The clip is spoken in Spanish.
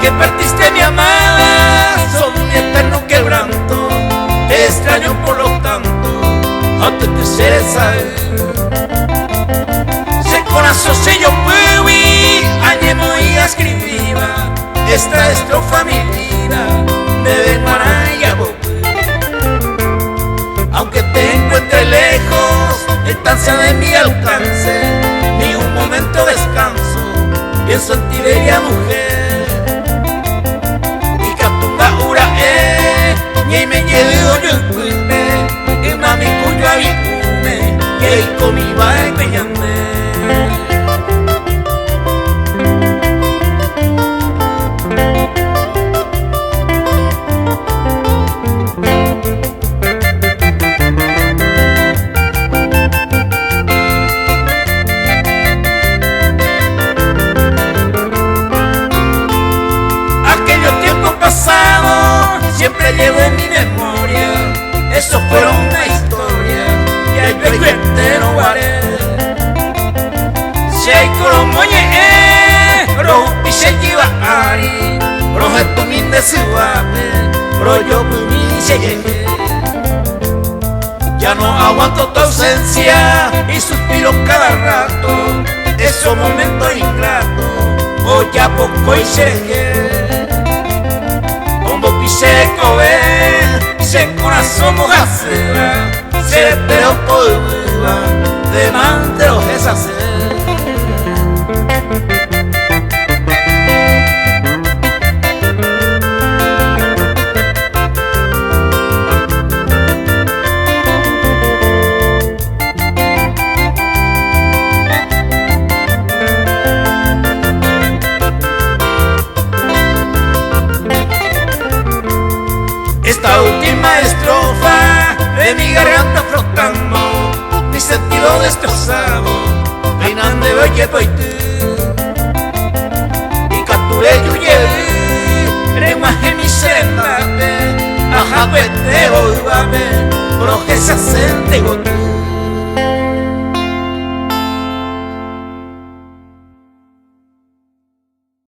que partiste mi amada, son mi eterno quebranto. Te extraño por lo tanto, antes de ser saber. Se corazón se yo puewi, añemo y escribiva esta estrofa mi vida, debe maraya. Aunque te encuentre lejos, estancia de mi alcance, ni un momento descanso, pienso en ti bella mujer. Y katunga ura ni me llevo yo en cuime, y mami cuyo habitume, que y comi va a empeñarme. Siempre llevo en mi memoria, eso fue una historia, y hay yo entero guaré. Si hay coromoye, rojo piche lleva ari, rojo es tu min de suave, pero yo mi se llegué. Ya no aguanto tu ausencia y suspiro cada rato, esos momentos ingratos, hoy ya poco y llegué. Se cobe, se corazón mojacera, se pero por viva, de mantero es hacer. Esta última estrofa de mi garganta flotando, mi sentido destrozado, reinando de oye poite. Y capturé yuye, remaje mi serenate, ajá pues te volvame, proje se hacen de gote.